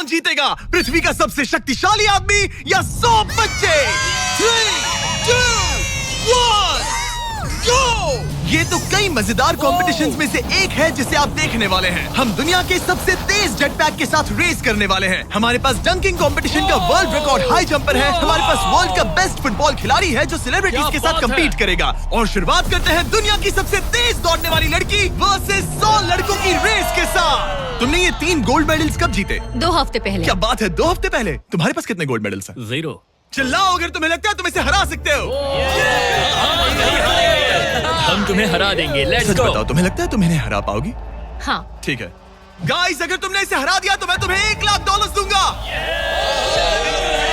कौन जीतेगा, पृथ्वी का सबसे शक्तिशाली आदमी या 100 बच्चे? 3, 2, 1, go! ये तो कई मजेदार कॉम्पिटिशन्स में से एक है जिसे आप देखने वाले हैं। हम दुनिया के सबसे तेज जेट पैक के साथ रेस करने वाले हैं। हमारे पास डंकिंग कॉम्पिटिशन का वर्ल्ड रिकॉर्ड हाई जंपर है। हमारे पास वर्ल्ड का बेस्ट फुटबॉल खिलाड़ी है जो सेलिब्रिटीज के साथ कम्पीट करेगा। और शुरुआत करते हैं दुनिया की सबसे तेज दौड़ने वाली लड़की वर्सेस 100 लड़कों की रेस के साथ। तुमने ये 3 गोल्ड मेडल्स कब जीते? 2 हफ्ते पहले। क्या बात है, 2 हफ्ते पहले? तुम्हारे पास कितने गोल्ड मेडल्स हैं? 0। चिल्लाओ अगर तुम्हें लगता है तुम इसे हरा सकते हो। हम तुम्हें हरा देंगे, लेट्स सच गो। बताओ, तुम्हें लगता है तुम इन्हें हरा पाओगी? हाँ। ठीक है गाइस, अगर तुमने इसे हरा दिया तो मैं तुम्हें $1,00,000 दूंगा।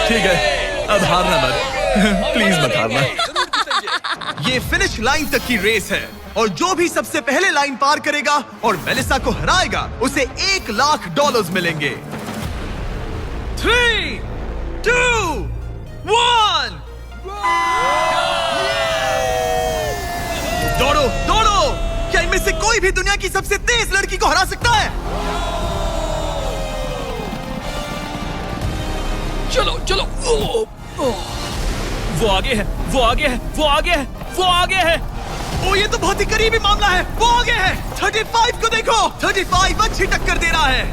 ठीक है, अब हारना मत प्लीज मत हारना। ये फिनिश लाइन तक की रेस है और जो भी सबसे पहले लाइन पार करेगा और मेलिसा को हराएगा उसे $1,00,000 मिलेंगे। 3, 2, 1 दौड़ो दौड़ो। क्या इनमें से कोई भी दुनिया की सबसे तेज लड़की को हरा सकता है? चलो चलो। वो आगे है, वो आगे है, वो आगे है, वो आगे है। ओ ये तो बहुत ही करीबी मामला है। वो आगे है। 35 को देखो, 35 अच्छी टक्कर दे रहा है।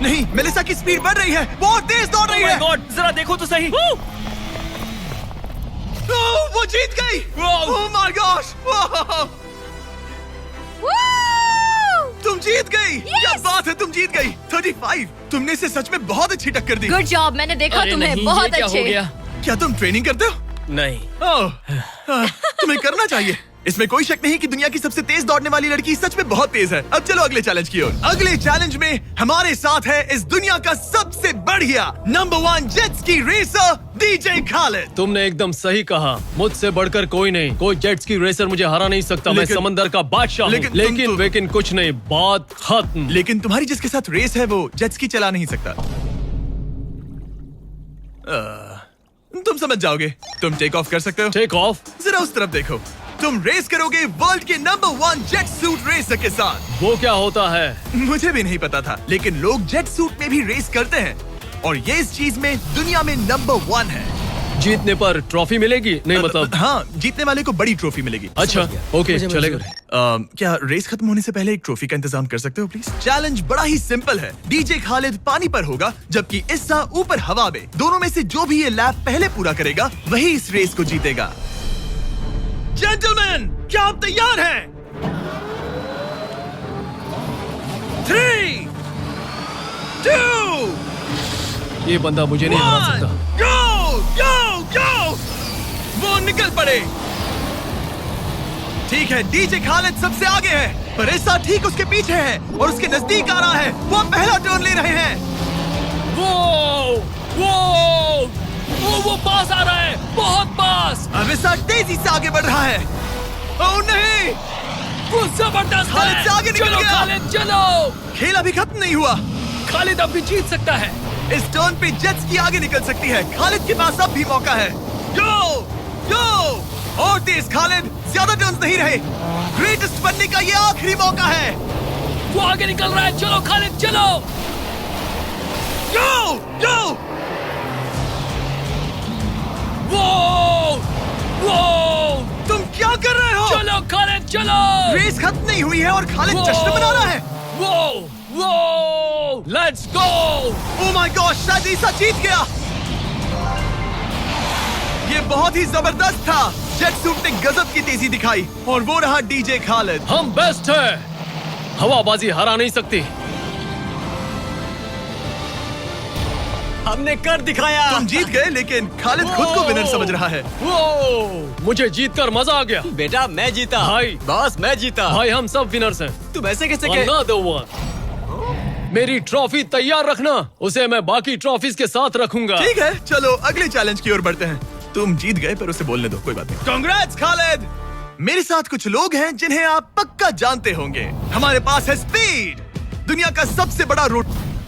नहीं, मेलिसा की स्पीड बढ़ रही है, बहुत तेज दौड़ रही है। Oh my God, जरा देखो तो सही। वो जीत गई। ओह माय गॉश, तुम जीत गई। क्या बात है, तुम जीत गई। 35, तुमने इसे सच में बहुत अच्छी टक्कर दी। गुड जॉब, मैंने देखा अरे तुम्हें। नहीं, बहुत ये क्या अच्छे। हो गया? क्या तुम ट्रेनिंग करते हो? नहीं। ओह, तुम्हें करना चाहिए। इसमें कोई शक नहीं कि दुनिया की सबसे तेज दौड़ने वाली लड़की सच में बहुत तेज है। अब चलो अगले चैलेंज की ओर। अगले चैलेंज में हमारे साथ है इस दुनिया का सबसे बढ़िया नंबर 1 जेट्स की रेसर डीजे खालिद। तुमने एकदम सही कहा, मुझसे बढ़कर कोई नहीं। कोई जेट्स की रेसर मुझे हरा नहीं सकता। मैं समंदर का बादशाह हूँ। लेकिन कुछ नहीं, बात खत्म। लेकिन तुम्हारी जिसके साथ रेस है वो जेट्स की चला नहीं सकता। तुम समझ जाओगे। तुम टेक ऑफ कर सकते हो। Take off? जरा उस तरफ देखो। तुम रेस करोगे वर्ल्ड के नंबर 1 जेट सूट रेसर के साथ। वो क्या होता है? मुझे भी नहीं पता था, लेकिन लोग जेट सूट में भी रेस करते हैं और ये इस चीज में दुनिया में नंबर 1 है। जीतने पर ट्रॉफी मिलेगी? नहीं मतलब। हाँ, जीतने वाले को बड़ी ट्रॉफी मिलेगी। अच्छा, ओके, चलेगा। क्या रेस खत्म होने से पहले एक ट्रॉफी का इंतजाम कर सकते हो प्लीज? चैलेंज बड़ा ही सिंपल है। डीजे खालिद पानी पर होगा जबकि इस्सा ऊपर हवा में। दोनों में से जो भी ये लैप पहले पूरा करेगा वही इस रेस को जीतेगा। जेंटलमैन, क्या आप तैयार हैं? 3, 2, ये बंदा मुझे नहीं हरा सकता। गो गो गो। वो निकल पड़े। ठीक है, डीजे खालिद सबसे आगे है पर इस्सा ठीक उसके पीछे है और उसके नजदीक आ रहा है। वो पहला टर्न ले रहे हैं। वो पास आ रहा है, बहुत पास। अब इस्सा तेजी से आगे बढ़ रहा है। ओह नहीं, वो जबरदस्त है। खालिद से आगे निकल चलो गया। खालिद चलो। खेल अभी खत्म नहीं हुआ। खालिद अब भी जीत सकता है। इस टर्न पे जेट्स की आगे निकल सकती है। खालिद के पास अब भी मौका है। गो गो और तेज खालिद, ज्यादा टर्न्स नहीं रहे। ग्रेटेस्ट बनने का ये आखिरी मौका है। वो आगे निकल रहा है, चलो खालिद चलो। गो गो। वो तुम क्या कर रहे हो? चलो खालिद चलो। रेस खत्म नहीं हुई है और खालिद जश्न मना रहा है। वो let's go. Oh my God, शायद इस्सा जीत गया। ये बहुत ही जबरदस्त था। जेट सूट ने गजब की तेजी दिखाई और वो रहा डीजे खालिद। हम बेस्ट है, हवाबाजी हरा नहीं सकती। हमने कर दिखाया। तुम जीत गए, लेकिन खालिद खुद को विनर समझ रहा है। मुझे जीतकर मजा आ गया। बेटा मैं जीता। भाई। बॉस मैं जीता। भाई हम सब विनर्स हैं। तुम ऐसे कैसे Another one. मेरी ट्रॉफी तैयार रखना, उसे मैं बाकी ट्रॉफीज के साथ रखूंगा। ठीक है, चलो अगले चैलेंज की ओर बढ़ते हैं। तुम जीत गए पर उसे बोलने दो, कोई बात नहीं। कांग्रेट्स खालिद। मेरे साथ कुछ लोग हैं जिन्हें आप पक्का जानते होंगे। हमारे पास है स्पीड, दुनिया का सबसे बड़ा रोड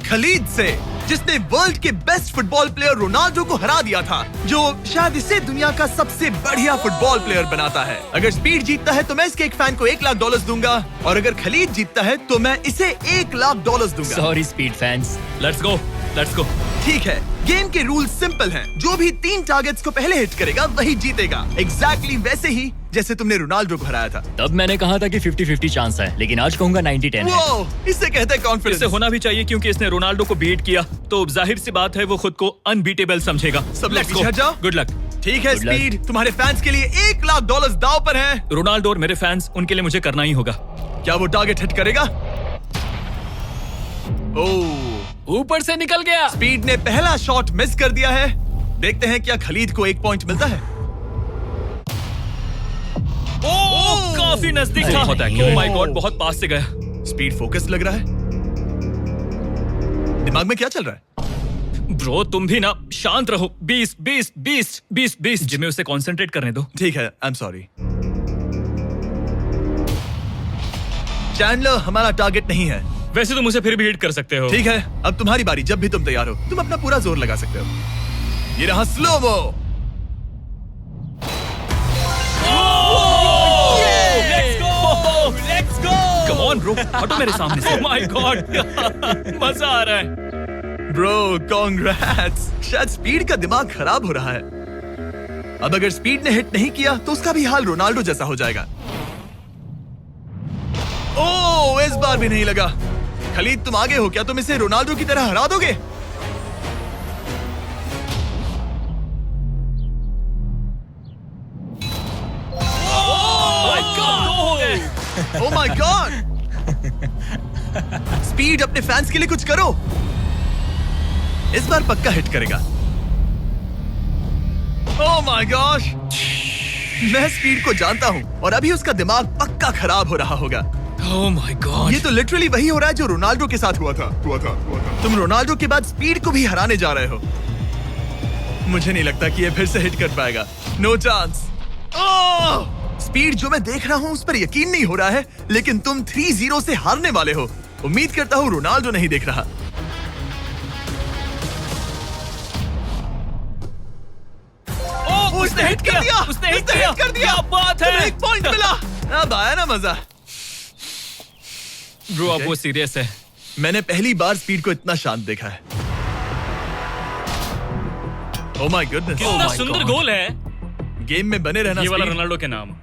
खलीद से, जिसने वर्ल्ड के बेस्ट फुटबॉल प्लेयर रोनाल्डो को हरा दिया था, जो शायद इसे दुनिया का सबसे बढ़िया फुटबॉल प्लेयर बनाता है। अगर स्पीड जीतता है तो मैं इसके एक फैन को $1 लाख दूंगा, और अगर खलीद जीतता है तो मैं इसे $1 लाख दूंगा। Sorry speed fans. Let's go, let's go. ठीक है, गेम के रूल सिंपल हैं। जो भी 3 टारगेट्स को पहले हिट करेगा वही जीतेगा। एग्जैक्टली वैसे ही जैसे तुमने रोनाल्डो को हराया था। तब मैंने कहा था कि 50-50 चांस है, लेकिन आज कहूंगा 90-10 है। वो इसे कहते हैं कॉन्फिडेंस। इसे होना भी चाहिए क्योंकि इसने रोनाल्डो को बीट किया, तो जाहिर सी बात है वो खुद को अनबीटेबल समझेगा। सब लोग पीछे हट जाओ। Good luck. ठीक है Good luck. स्पीड, तुम्हारे फैंस के लिए $1 लाख दांव पर है। रोनाल्डो और मेरे फैंस, उनके लिए मुझे करना ही होगा। क्या वो टारगेट हिट करेगा? ओह, ऊपर से निकल गया। स्पीड ने पहला शॉट मिस कर दिया है। देखते हैं क्या खलीद को 1 पॉइंट मिलता है। काफी नजदीक था। बहुत accurate। ओह माय गॉड, बहुत पास से गया। स्पीड फोकस लग रहा है। दिमाग में क्या चल रहा है? ब्रो तुम भी ना शांत रहो। 20 जिम्मे उसे कंसंट्रेट करने दो। ठीक है, आई एम सॉरी। चैंडलर हमारा टारगेट नहीं है। वैसे तुम उसे फिर भी हिट कर सकते हो। ठीक है, अब तुम्हारी बारी। जब भी तुम तैयार हो तुम अपना पूरा जोर लगा सकते हो। ये रहा slomo. Let's go. Come on bro, हटो मेरे सामने से। ओह माय गॉड, मजा आ रहा है। Bro congrats. शायद स्पीड का दिमाग खराब हो रहा है। अब अगर स्पीड ने हिट नहीं किया तो उसका भी हाल रोनाल्डो जैसा हो जाएगा। ओह, इस बार भी नहीं लगा। खलीद तुम आगे हो क्या? तुम इसे रोनाल्डो की तरह हरा दोगे? ओह माय गॉड। स्पीड अपने फैंस के लिए कुछ करो। इस बार पक्का हिट करेगा। ओह माय गॉश, मैं स्पीड को जानता हूं और अभी उसका दिमाग पक्का खराब हो रहा होगा। ओह माय गॉड, ये तो लिटरली वही हो रहा है जो रोनाल्डो के साथ हुआ था। तुम रोनाल्डो के बाद स्पीड को भी हराने जा रहे हो। मुझे नहीं लगता कि ये फिर से हिट कर पाएगा। No chance. स्पीड, जो मैं देख रहा हूं उस पर यकीन नहीं हो रहा है, लेकिन तुम 3-0 से हारने वाले हो। उम्मीद करता हूं रोनाल्डो नहीं देख रहा। उसने हिट कर दिया। उसने हिट कर दिया। क्या बात है। 1 पॉइंट मिला। अब आया ना मजा। ब्रो अब वो सीरियस है। मैंने पहली बार स्पीड को इतना शांत देखा है। Oh my goodness. कितना सुंदर गोल है। गेम में बने रहना। ये वाला स्पीड। रोनाल्डो के नाम।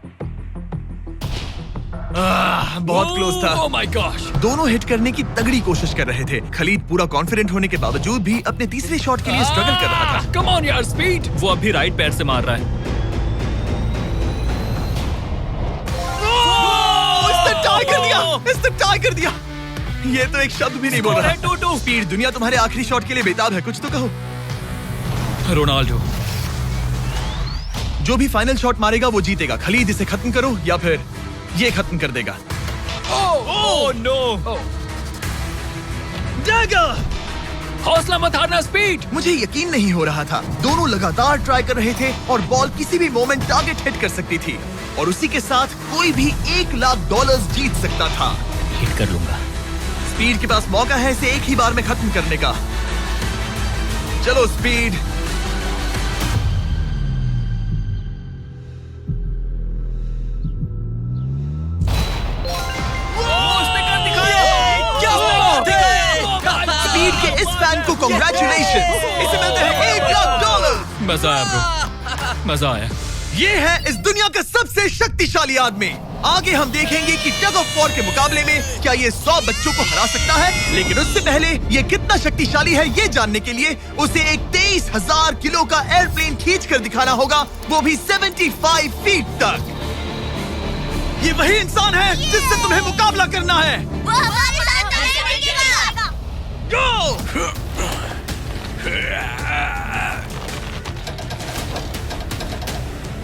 बहुत क्लोज था। ओह माय गॉश। दोनों हिट करने की तगड़ी कोशिश कर रहे थे। खलीद पूरा कॉन्फिडेंट होने के बावजूद भी अपने तीसरे शॉट के लिए स्ट्रगल कर रहा था। कम ऑन यार स्पीड। वो अभी राइट पैर से मार रहा है। इसने टाई कर दिया। इसने टाई कर दिया। ये तो एक शब्द भी नहीं बोल रहा। 2-2। स्पीड, दुनिया तुम्हारे आखिरी शॉट के लिए बेताब है। कुछ तो कहो। रोनाल्डो जो भी फाइनल शॉट मारेगा वो जीतेगा। खलीद, इसे खत्म करो या फिर ये खत्म कर देगा। Oh no. डैगर! हौसला मत हारना स्पीड। मुझे यकीन नहीं हो रहा था। दोनों लगातार ट्राई कर रहे थे और बॉल किसी भी मोमेंट टारगेट हिट कर सकती थी, और उसी के साथ कोई भी $1 लाख जीत सकता था। हिट कर लूंगा। स्पीड के पास मौका है इसे एक ही बार में खत्म करने का। चलो स्पीड। स्पीड के इस फैन को कांग्रेचुलेशन। इसे मिलते हैं $1 लाख। मजा आया ब्रो, मजा आया। ये है इस दुनिया का सबसे शक्तिशाली आदमी। आगे हम देखेंगे कि टग ऑफ वॉर के मुकाबले में क्या ये 100 बच्चों को हरा सकता है, लेकिन उससे पहले ये कितना शक्तिशाली है ये जानने के लिए उसे एक 23,000 किलो का एयरप्लेन खींच कर दिखाना होगा, वो भी 75 फीट तक। ये वही इंसान है जिससे तुम्हें मुकाबला करना है। वो हमारे साथ नहीं टिकेगा। गो!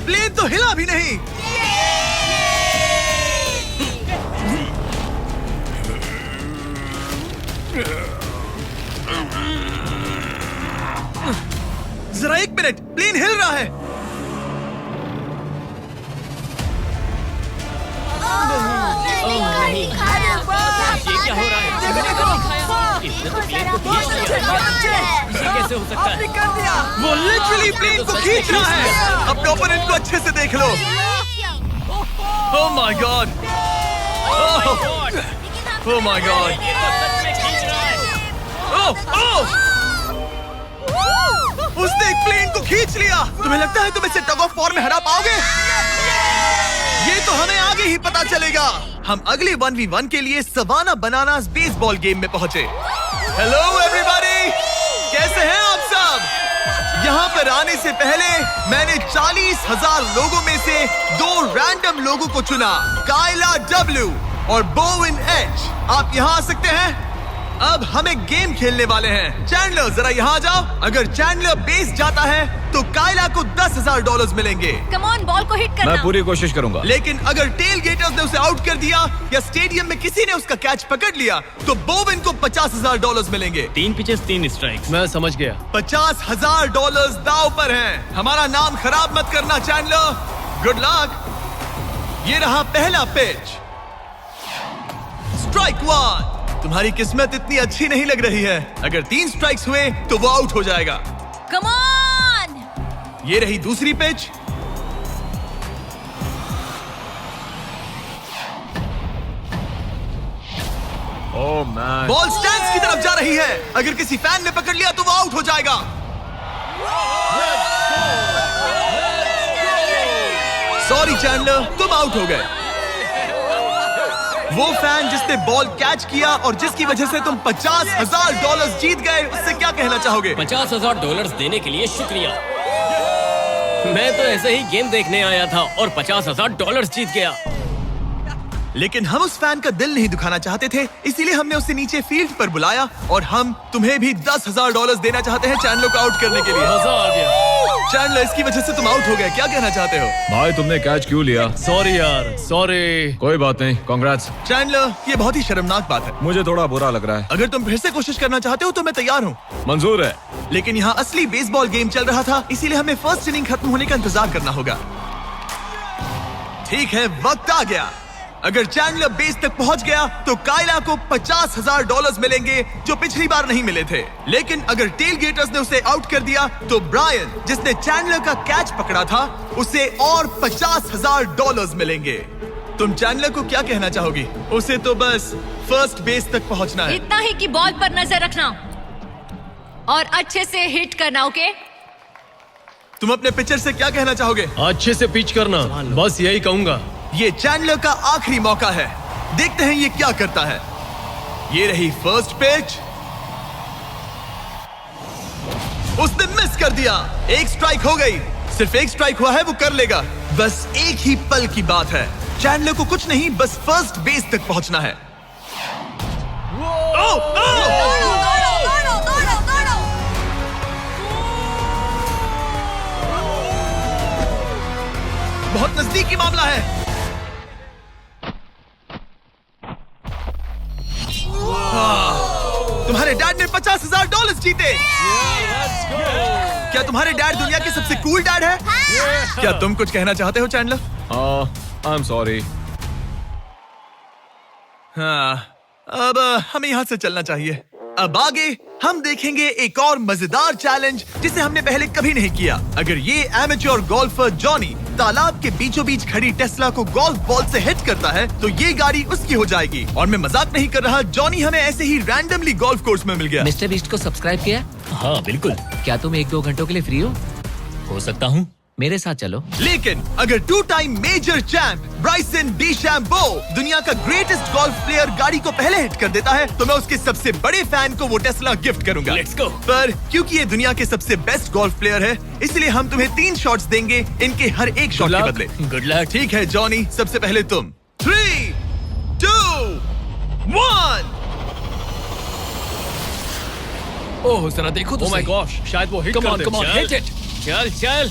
प्लेन तो हिला भी नहीं। जरा 1 मिनट, प्लेन हिल रहा है। ये क्या हो रहा है? कैसे हो सकता है? वो लिटरली प्लेन को खींच रहा है। अपने ओपोनेंट को अच्छे से देख लो। Oh my god, oh my god, उसने एक प्लेन को खींच लिया। तुम्हें लगता है तुम इसे टग ऑफ वॉर में हरा पाओगे? ये तो हमें आगे ही पता चलेगा। हम अगले 1v1 के लिए सवाना बनानास बेसबॉल गेम में पहुंचे। हेलो एवरीबॉडी, कैसे हैं आप सब? यहाँ पर आने से पहले मैंने 40,000 लोगों में से 2 रैंडम लोगों को चुना, काइला डब्ल्यू और बोविन एच। आप यहाँ आ सकते हैं। अब हमें गेम खेलने वाले हैं। चैंडलर जरा यहाँ आ जाओ। अगर चैंडलर बेस जाता है तो काइला को $10,000 मिलेंगे। कम ऑन, बॉल को हिट करना। मैं पूरी कोशिश करूंगा। लेकिन अगर टेल गेटर्स ने उसे आउट कर दिया या स्टेडियम में किसी ने उसका कैच पकड़ लिया तो बोविन को $50,000 मिलेंगे। 3 पिचेस 3 स्ट्राइक्स। मैं समझ गया। $50,000 दाव पर हैं। हमारा नाम खराब मत करना चैंडलर। Good luck. ये रहा पहला पिच। स्ट्राइक 1। तुम्हारी किस्मत इतनी अच्छी नहीं लग रही है। अगर 3 स्ट्राइक्स हुए तो वो आउट हो जाएगा। Come on. ये रही दूसरी pitch. Oh man, ball stands की तरफ जा रही है। अगर किसी फैन ने पकड़ लिया तो वो आउट हो जाएगा। सॉरी चैंडलर, तुम आउट हो गए। वो फैन जिसने बॉल कैच किया और जिसकी वजह से तुम $50,000 जीत गए, उससे क्या कहना चाहोगे? $50,000 देने के लिए शुक्रिया। मैं तो ऐसे ही गेम देखने आया था और $50,000 जीत गया। लेकिन हम उस फैन का दिल नहीं दुखाना चाहते थे, इसीलिए हमने उसे नीचे फील्ड पर बुलाया और हम तुम्हें भी $10,000 देना चाहते हैं चैंडलर को आउट करने के लिए। मजा आ गया। चैंडलर, इसकी वजह से तुम आउट हो गए, क्या कहना चाहते हो? भाई तुमने कैच क्यों लिया? सॉरी यार, सॉरी। कोई बात नहीं, कांग्रेट्स। चैंडलर, ये बहुत ही शर्मनाक बात है। मुझे थोड़ा बुरा लग रहा है। अगर तुम फिर से कोशिश करना चाहते हो तो मैं तैयार हूँ। मंजूर है। लेकिन यहाँ असली बेसबॉल गेम चल रहा था, इसीलिए हमें फर्स्ट इनिंग खत्म होने का इंतजार करना होगा। ठीक है, वक्त आ गया। अगर चैंडलर बेस तक पहुंच गया तो काइला को $50,000 मिलेंगे जो पिछली बार नहीं मिले थे। लेकिन अगर टेल गेटर्स ने उसे आउट कर दिया तो ब्रायन, जिसने चैंडलर का कैच पकड़ा था, उसे और $50,000 मिलेंगे। तुम चैंडलर को क्या कहना चाहोगी? उसे तो बस फर्स्ट बेस तक पहुंचना है। इतना ही कि बॉल पर नजर रखना और अच्छे से हिट करना। ओके? तुम अपने पिचर से क्या कहना चाहोगे? अच्छे से पिच करना, बस यही कहूंगा। ये चैंडलर का आखिरी मौका है। देखते हैं ये क्या करता है। ये रही फर्स्ट पिच। उसने मिस कर दिया। 1 स्ट्राइक हो गई। सिर्फ 1 स्ट्राइक हुआ है, वो कर लेगा। बस एक ही पल की बात है। चैंडलर को कुछ नहीं, बस फर्स्ट बेस तक पहुंचना है। बहुत नजदीकी मामला है। तुम्हारे डैड ने $50,000 जीते। क्या तुम्हारे डैड दुनिया के सबसे कूल डैड है? क्या तुम कुछ कहना चाहते हो चैंडलर? I am sorry. हाँ, अब हमें यहाँ से चलना चाहिए। अब आगे हम देखेंगे एक और मजेदार चैलेंज जिसे हमने पहले कभी नहीं किया। अगर ये एमेच्योर गोल्फर जॉनी तालाब के बीचों बीच खड़ी टेस्ला को गोल्फ बॉल से हिट करता है तो ये गाड़ी उसकी हो जाएगी। और मैं मजाक नहीं कर रहा, जॉनी हमें ऐसे ही रैंडमली गोल्फ कोर्स में मिल गया। मिस्टर बीस्ट को सब्सक्राइब किया? हाँ बिल्कुल। क्या तुम 1-2 घंटों के लिए फ्री हो सकता हूँ। मेरे साथ चलो। लेकिन अगर 2 टाइम मेजर चैंप ब्राइसन डीशैम्बो दुनिया का ग्रेटेस्ट गोल्फ प्लेयर गाड़ी को पहले हिट कर देता है तो मैं उसके सबसे बड़े फैन को वो टेस्ला गिफ्ट करूंगा। Let's go। पर क्योंकि ये दुनिया के सबसे बेस्ट गोल्फ प्लेयर है, इसलिए हम तुम्हें 3 शॉट्स देंगे, इनके हर एक शॉट के बदले। Good luck. ठीक है जॉनी, सबसे पहले तुम। 3, 2, 1। ओह जरा देखो तो ओह माय सही। गॉश, शायद वो हिट Come कर on, दे। come on, चल, hit it। चल चल।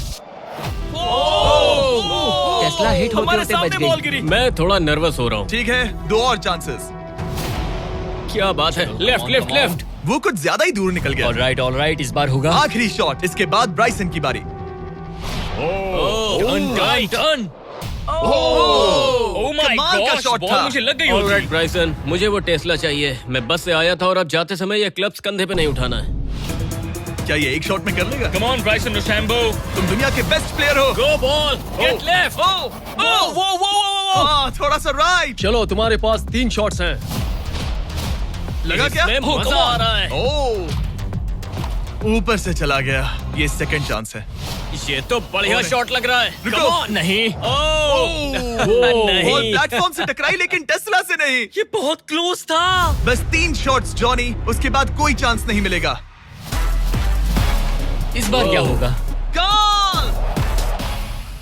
टेस्ला हिट होते हमारे होते सामने बच बॉल गई। गिरी। मैं थोड़ा नर्वस हो रहा हूँ। ठीक है, 2 और चांसेस। क्या बात है, लेफ्ट लेफ्ट लेफ्ट। वो कुछ ज्यादा ही दूर निकल गया। ऑलराइट, इस बार होगा। आखिरी शॉट, इसके बाद ब्राइसन की बारी। Turn turn turn. Oh my कमाल का गॉड, shot बॉल था। मुझे लग गई ऑलराइट होती। ब्राइसन, मुझे वो टेस्ला चाहिए। मैं बस से आया था और अब जाते समय ये क्लब्स कंधे पे नहीं उठाना है। क्या ये एक शॉट में कर लेगा? कम ऑन ब्राइसन डीचैम्बो, तुम दुनिया के बेस्ट प्लेयर हो। गो बॉल, गेट लेफ्ट। थोड़ा सा राइट। चलो, तुम्हारे पास 3 शॉट्स हैं। लगा क्या? इसमें मजा आ रहा है। ऊपर से चला गया। ये सेकंड चांस है। ये तो बढ़िया शॉट लग रहा है। रुको। Come on। नहीं, बॉल नहीं। प्लेटफॉर्म से टकराई लेकिन टेस्ला से नहीं। ये बहुत क्लोज था। बस 3 शॉट्स जॉनी, उसके बाद कोई चांस नहीं मिलेगा। इस बार क्या होगा? गोल!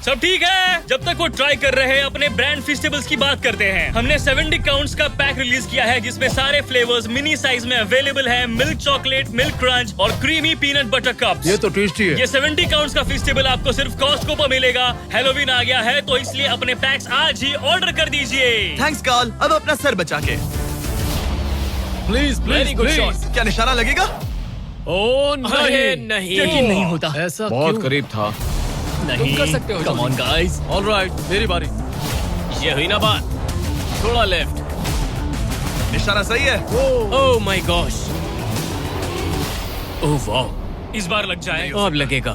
सब ठीक है। जब तक वो ट्राई कर रहे हैं, अपने ब्रांड फेस्टिवल्स की बात करते हैं। हमने 70 काउंट्स का पैक रिलीज किया है जिसमें सारे फ्लेवर्स मिनी साइज में अवेलेबल हैं। मिल्क चॉकलेट, मिल्क क्रंच और क्रीमी पीनट बटर कप्स। ये तो टेस्टी है। ये 70 काउंट्स का फेस्टिवल आपको सिर्फ कॉस्टको पर मिलेगा। हैलोवीन आ गया है तो इसलिए अपने पैक्स आज ही ऑर्डर कर दीजिए। थैंक्स कार्ल, अब अपना सर बचा के। Please Very good shot। क्या निशाना लगेगा? ओह अरे नहीं, नहीं। यकीन नहीं होता। ऐसा बहुत क्यों? करीब था। नहीं, कर सकते हो, कम ऑन गाइस। ऑलराइट, मेरी बारी। ये हुई ना बात। थोड़ा लेफ्ट। निशाना सही है। ओह माय गॉश। ओह वाओ, इस बार लग जाए। अब लगेगा।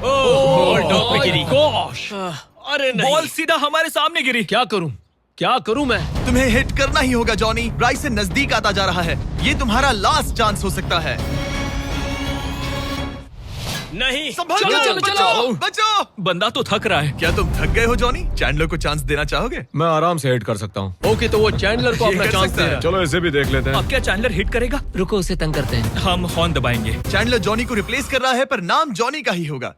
ओह टॉप पे गिरी। गॉश, अरे नहीं। बॉल सीधा हमारे सामने गिरी। क्या करूं? क्या करूं मैं? तुम्हें हिट करना ही होगा जॉनी। ब्राइसन नजदीक आता जा रहा है। ये तुम्हारा लास्ट चांस हो सकता है। नहीं। संभल चलो, जाओ, चलो, बचो, चलो। बचो। बंदा तो थक रहा है। क्या तुम थक गए हो जॉनी? चैंडलर को चांस देना चाहोगे? मैं आराम से हिट कर सकता हूँ। ओके, तो वो चैंडलर को ये अपना कर चांस सकता दे है। रहा है। चलो इसे भी देख लेते हैं। अब क्या चैंडलर हिट करेगा? रुको, उसे तंग करते हैं। हम हॉर्न दबाएंगे। चैंडलर जॉनी को रिप्लेस कर रहा है पर नाम जॉनी का ही होगा।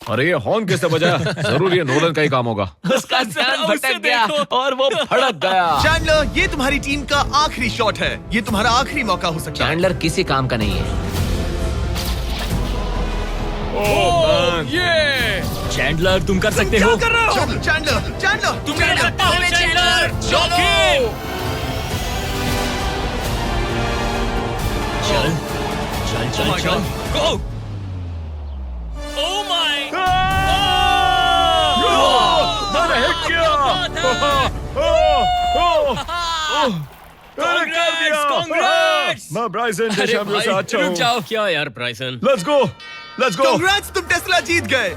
अरे ये हॉर्न किसने बजाया? जरूर ये नोलन का ही काम होगा। उसका ध्यान उसे भटक गया देखो। और वो भड़क गया। चैंडलर, ये तुम्हारी टीम का आखिरी शॉट है। ये तुम्हारा आखिरी मौका हो सकता है। चैंडलर किसी काम का नहीं है। चैंडलर, तुम कर सकते हो। कर रहे हो? चैंडलर, चैंडलर, तुम कर सकते हो चैंडलर। जॉकी। चल चल चल चल। गो। Oh my. मैंने हिट कांग्रेट्स। मैं ब्राइसन डेशैम्बो से अच्छा रुक हूँ। जाओ। क्या यार ब्राइसन? Let's go, let's go. Congrats, तुम टेस्ला जीत गए।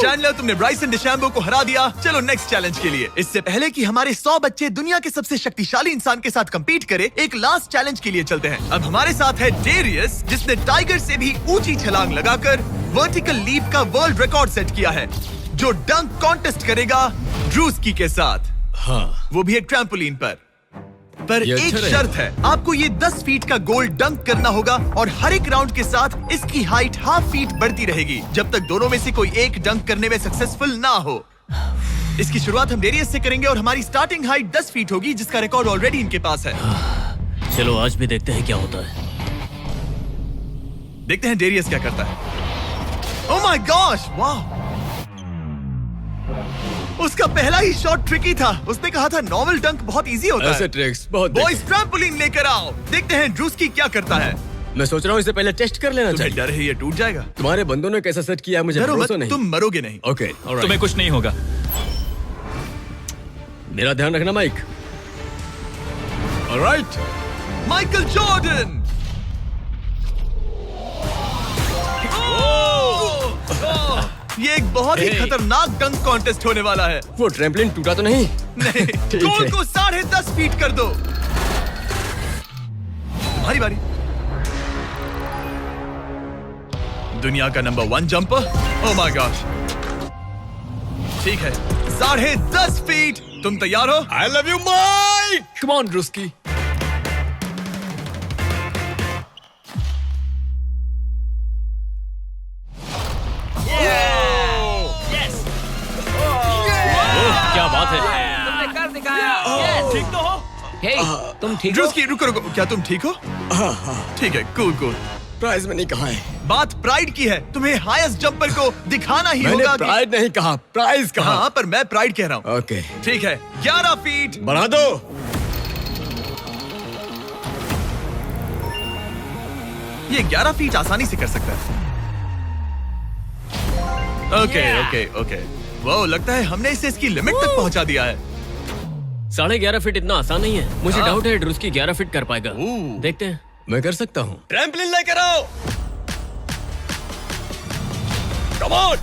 चैंडलर, तुमने ब्राइसन डिशैम्बो को हरा दिया। चलो नेक्स्ट चैलेंज के लिए। इससे पहले कि हमारे 100 बच्चे दुनिया के सबसे शक्तिशाली इंसान के साथ compete करे, एक लास्ट चैलेंज के लिए चलते हैं। अब हमारे साथ है डेरियस, जिसने टाइगर से भी ऊंची छलांग लगाकर वर्टिकल लीप का वर्ल्ड रिकॉर्ड सेट किया है, जो डंक कॉन्टेस्ट करेगा ड्रूस्की के साथ। हाँ। वो भी एक ट्रैम्पोलिन पर ये एक अच्छा रहेगा। शर्त है, आपको ये 10 फीट का गोल डंक करना होगा और हर एक राउंड के साथ इसकी हाइट ½ फीट बढ़ती रहेगी जब तक दोनों में से कोई एक डंक करने में सक्सेसफुल ना हो। इसकी शुरुआत हम डेरियस से करेंगे और हमारी स्टार्टिंग हाइट 10 फीट होगी, जिसका रिकॉर्ड ऑलरेडी इनके पास है। चलो आज भी देखते हैं क्या होता है। देखते हैं डेरियस क्या करता है। ओह माय गॉश, वाह! उसका पहला ही शॉट ट्रिकी था। उसने कहा था नॉर्मल डंक बहुत इजी होता है। ट्रिक्स बहुत बॉयज, ट्रैम्पोलिन लेकर आओ। देखते हैं ड्रूस्की क्या करता है। मैं सोच रहा हूँ इसे पहले टेस्ट कर लेना तुम्हें चाहिए। डर है ये टूट जाएगा? तुम्हारे बंदों ने कैसा सेट किया है मुझे डरो मत, भरोसा नहीं। तुम मरोगे नहीं। ओके, तुम्हें कुछ नहीं होगा। मेरा ध्यान रखना माइक। Alright, Michael Jordan. ये एक बहुत ही Hey. खतरनाक डंक कॉन्टेस्ट होने वाला है। वो ट्रैम्पलिन टूटा तो नहीं? नहीं, गोल को 10.5 फीट कर दो। तुम्हारी बारी। दुनिया का नंबर 1 जंपर। Oh my gosh. ठीक है, 10.5 फीट। तुम तैयार हो? I love you Mike. Come on Druski. क्या बात है? तुमने कर दिखाया। ठीक तो हो? हे, तुम ठीक हो? ड्रूस्की, रुको रुको, क्या तुम ठीक हो? ठीक है, कूल कूल। प्राइज में नहीं कहा है। बात प्राइड की है। तुम्हें हाईएस्ट जंपर को दिखाना ही मैंने होगा कि... प्राइड नहीं कहा, प्राइज कहा। हाँ, पर मैं प्राइड कह रहा हूँ। ओके, ठीक है, 11 फीट। बढ़ा दो। ये 11 फीट आसानी से कर सकता है। ओके। वो लगता है हमने इसे इसकी लिमिट तक पहुंचा दिया है। 11.5 फीट इतना आसान नहीं है। मुझे डाउट है ड्रूस्की 11 फीट कर पाएगा। देखते हैं। मैं कर सकता हूँ। ट्रैम्पलिन लेकर आओ। Come on,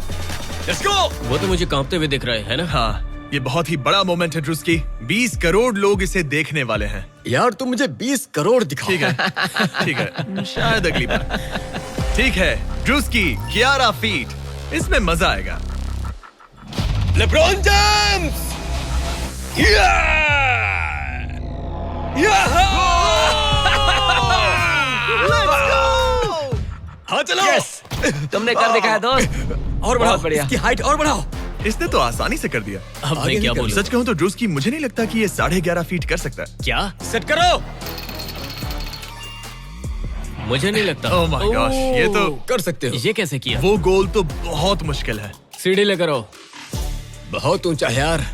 let's go. वो तो मुझे कांपते हुए दिख रहे है ना। हाँ, ये बहुत ही बड़ा मोमेंट है ड्रूस्की। 20 करोड़ लोग इसे देखने वाले हैं। यार तुम मुझे 20 करोड़ दिखाओ। ठीक है, शायद अगली बार। ठीक है ड्रूस्की, 11 फीट, इसमें मजा आएगा। LeBron James! हाँ चलो। तुमने कर दिखाया दोस्त। और बढ़ाओ, बढ़िया। इसकी हाइट और बढ़ाओ। इसने तो आसानी से कर दिया। अब मैं क्या बोलूं? सच कहूं तो ड्रूस्की, मुझे नहीं लगता कि ये 11.5 फीट कर सकता है। क्या? सेट करो। मुझे नहीं लगता। ओह माय गॉश, ये तो कर सकते हो। ये कैसे किया? वो गोल तो बहुत मुश्किल है। सीढ़ी लेकर आओ। बहुत ऊंचा है यार।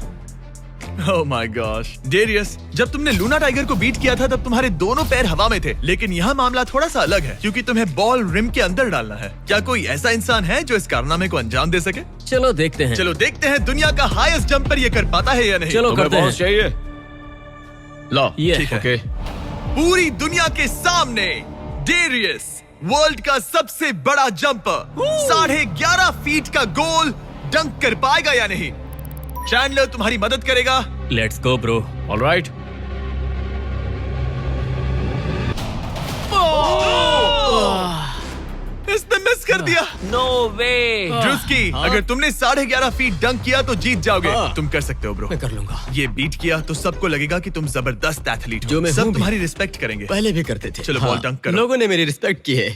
ओह माय गॉश, डेरियस, जब तुमने लूना टाइगर को बीट किया था तब तुम्हारे दोनों पैर हवा में थे, लेकिन यहाँ मामला थोड़ा सा अलग है क्योंकि तुम्हें बॉल रिम के अंदर डालना है। क्या कोई ऐसा इंसान है जो इस कारनामे को अंजाम दे सके? चलो देखते हैं। चलो देखते हैं दुनिया का हाईएस्ट जंपर ये कर पाता है या नहीं। चलो तुम्हें करते हैं। बहुत चाहिए। लो, ये ठीक है। ओके। पूरी दुनिया के सामने डेरियस, वर्ल्ड का सबसे बड़ा जंपर, 11.5 फीट का गोल डंक कर पाएगा या नहीं? चैंडलर तुम्हारी मदद करेगा। Let's go bro. ऑलराइट। इसने मिस कर दिया। नो वे। ड्रूस्की, अगर तुमने 11.5 फीट डंक किया तो जीत जाओगे। तुम कर सकते हो ब्रो। मैं कर लूंगा। ये बीट किया तो सबको लगेगा कि तुम जबरदस्त एथलीट हो। जो मैं सब हूं भी। तुम्हारी रिस्पेक्ट करेंगे। पहले भी करते थे। चलो बॉल डंक करो। लोगों ने मेरी रिस्पेक्ट की है।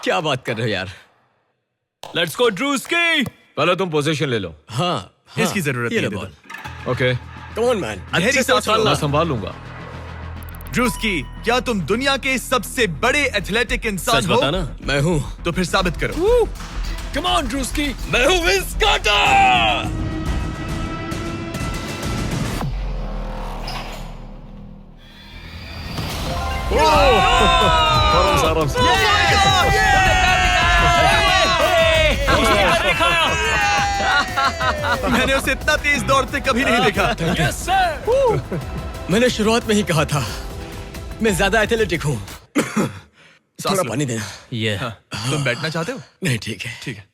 क्या बात कर रहे हो यार? Let's go Druski. पहले तुम पोजीशन ले लो। हाँ, इसकी जरूरत ये नहीं लो है। Ball. Okay, come on man. गहरी अच्छे से सांस लो। उछालना। मैं संभाल लूंगा। ड्रूस्की, क्या तुम दुनिया के सबसे बड़े एथलेटिक इंसान सच हो? बताना। मैं हूँ। तो फिर साबित करो। Come on Druski. मैं हूँ विंस कार्टर। आराम से। मैंने उसे इतना तेज दौड़ते कभी नहीं देखा। मैंने शुरुआत में ही कहा था, मैं ज्यादा एथलेटिक हूँ। थोड़ा लो। पानी देना। ये तुम बैठना चाहते हो? नहीं, ठीक है। ठीक है।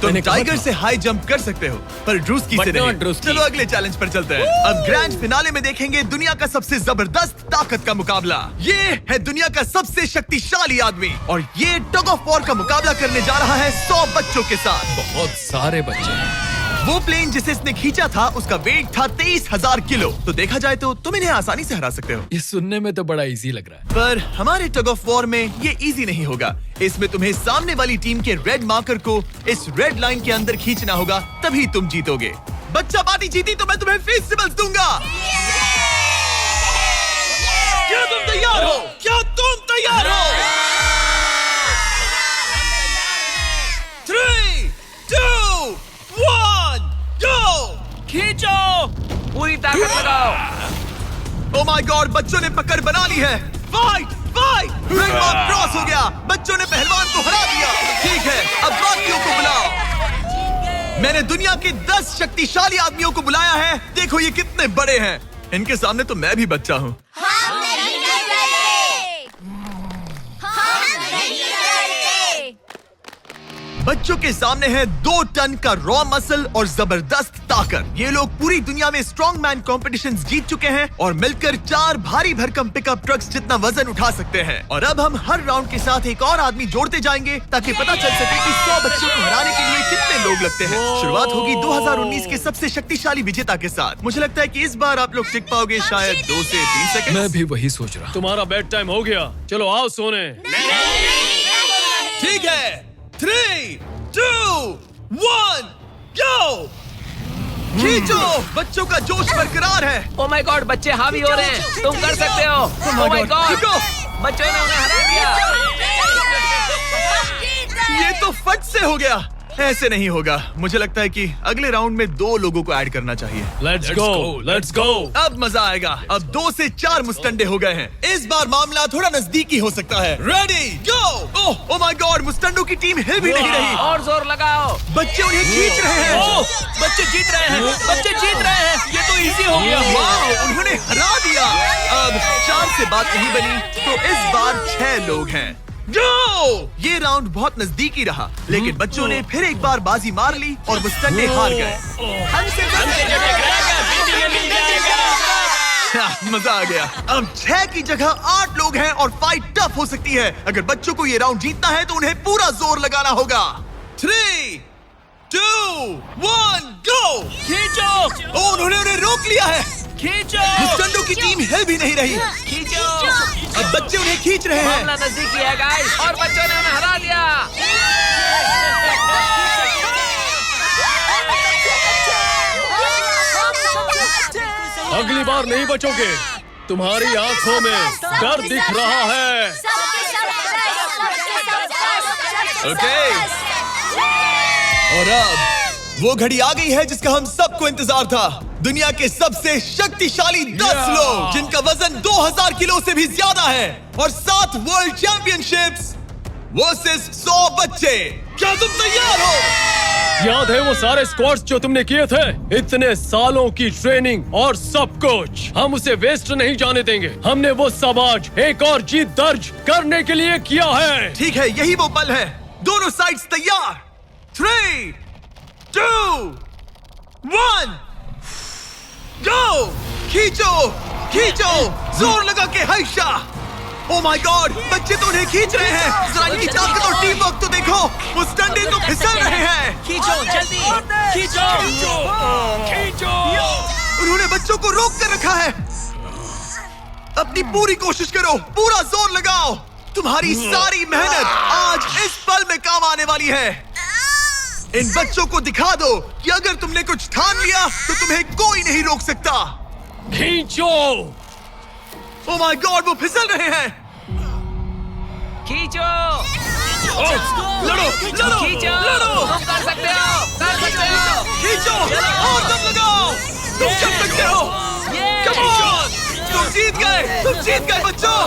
तुम मैंने कहा टाइगर था। से हाई जंप कर सकते हो, पर ड्रूस्की से But not नहीं। ड्रूस्की। चलो अगले चैलेंज पर चलते हैं। अब ग्रैंड फिनाले में देखेंगे दुनिया का सबसे जबरदस्त ताकत का मुकाबला। ये है दुनिया का सबसे शक्तिशाली आदमी और ये टग ऑफ वॉर का मुकाबला करने जा रहा है 100 बच्चों के साथ। बहुत सारे बच्चे। वो प्लेन जिसे इसने खींचा था उसका वेट था 23,000 किलो। तो देखा जाए तो तुम इन्हें आसानी से हरा सकते हो। ये सुनने में तो बड़ा इजी लग रहा है। पर हमारे टग ऑफ वॉर में ये इजी नहीं होगा। इसमें तुम्हें सामने वाली टीम के रेड मार्कर को इस रेड लाइन के अंदर खींचना होगा, तभी तुम जीतोगे। बच्चा पार्टी जीती तो मैं तुम्हें फेस्टिवल्स दूंगा। क्या तुम तैयार हो? क्या तुम तैयार हो? 3, 2, 1, go! खींचो, पूरी ताकत लगाओ। Oh my God, बच्चों ने पकड़ बना ली है। Fight, fight! Red mark cross हो गया। बच्चों ने पहलवान को हरा दिया। ठीक है, अब बाकियों को बुलाओ। मैंने दुनिया के 10 शक्तिशाली आदमियों को बुलाया है। देखो ये कितने बड़े हैं। इनके सामने तो मैं भी बच्चा हूँ। बच्चों के सामने है 2 टन का रॉ मसल और जबरदस्त ताकत। ये लोग पूरी दुनिया में स्ट्रॉन्ग मैन कॉम्पिटिशंस जीत चुके हैं और मिलकर 4 भारी भरकम पिकअप ट्रक्स जितना वजन उठा सकते हैं। और अब हम हर राउंड के साथ एक और आदमी जोड़ते जाएंगे ताकि पता चल सके कि 100 बच्चों को हराने के लिए कितने लोग लगते हैं। शुरुआत होगी 2019 के सबसे शक्तिशाली विजेता के साथ। मुझे लगता है कि इस बार आप लोग टिक पाओगे शायद 2 से 3 सेकंड। मैं भी वही सोच रहा हूँ। तुम्हारा बेड टाइम हो गया। चलो आओ सोने। ठीक है, 3, 2, 1, go! खींचो! बच्चों का जोश बरकरार है। ओ माय गॉड, बच्चे हावी हो रहे हैं। तुम कर सकते हो। ओ माय गॉड, खींचो! बच्चों ने उन्हें हरा दिया। ये तो फट से हो गया। ऐसे नहीं होगा। मुझे लगता है कि अगले राउंड में 2 लोगों को ऐड करना चाहिए। Let's go. अब मजा आएगा। अब 2 से 4 मुस्टंडे हो गए हैं। इस बार मामला थोड़ा नजदीकी हो सकता है। Ready go. Oh my god, मुस्टंडों की टीम हिल भी नहीं रही। और जोर लगाओ। बच्चे उन्हें खींच रहे हैं। बच्चे जीत रहे हैं, बच्चे जीत रहे हैं। ये तो इजी हो गया। वाह, उन्होंने हरा दिया। अब 4 से बात नहीं बनी, तो इस बार 6 लोग हैं। गो! ये राउंड बहुत नजदीकी रहा, लेकिन बच्चों ने फिर एक बार बाजी मार ली और मुस्टंडे हार गए। मजा आ गया। अब 6 की जगह 8 लोग हैं और फाइट टफ हो सकती है। अगर बच्चों को ये राउंड जीतना है तो उन्हें पूरा जोर लगाना होगा। 3, 2, 1, गो! खींचो। उन्होंने उन्हें रोक लिया है। खींचो। मुस्टंडों की टीम हिल भी नहीं रही। खींचो। अब बच्चे उन्हें खींच रहे हैं। मामला नजदीकी है गाइस, और बच्चों ने उन्हें हरा दिया। अगली बार नहीं बचोगे। तुम्हारी आंखों में डर दिख रहा है। ओके। और अब वो घड़ी आ गई है जिसका हम सबको इंतजार था। दुनिया के सबसे शक्तिशाली 10 लोग, जिनका वजन 2000 किलो से भी ज्यादा है, और 7 वर्ल्ड चैंपियनशिप्स वर्सेस 100 बच्चे। क्या तुम तैयार हो? याद है वो सारे स्क्वाट्स जो तुमने किए थे? इतने सालों की ट्रेनिंग और सब कुछ, हम उसे वेस्ट नहीं जाने देंगे। हमने वो सब आज एक और जीत दर्ज करने के लिए किया है। ठीक है, यही वो पल है। दोनों साइड्स तैयार। 3, 2, 1, गो! खींचो, खींचो, जोर लगा के हैशा। ओह माय गॉड, बच्चे तो उन्हें खींच रहे हैं। जरा इनकी ताकत और टीम वर्क तो देखो। मुस्टंडे तो फिसल रहे हैं। खींचो जल्दी। खींचो। खींचो। उन्होंने बच्चों को रोक कर रखा है। अपनी पूरी कोशिश करो, पूरा जोर लगाओ। तुम्हारी सारी मेहनत आज इस पल में काम आने वाली है। इन बच्चों को दिखा दो कि अगर तुमने कुछ ठान लिया तो तुम्हें कोई नहीं रोक सकता। खींचो। ओह माय गॉड, वो फिसल रहे हैं। खींचो। लड़ो, लड़ो, खींचो। लड़ो। तुम कर सकते हो, कर सकते हो। खींचो और दम लगाओ। तुम कर सकते हो। Come on! तुम जीत गए बच्चों।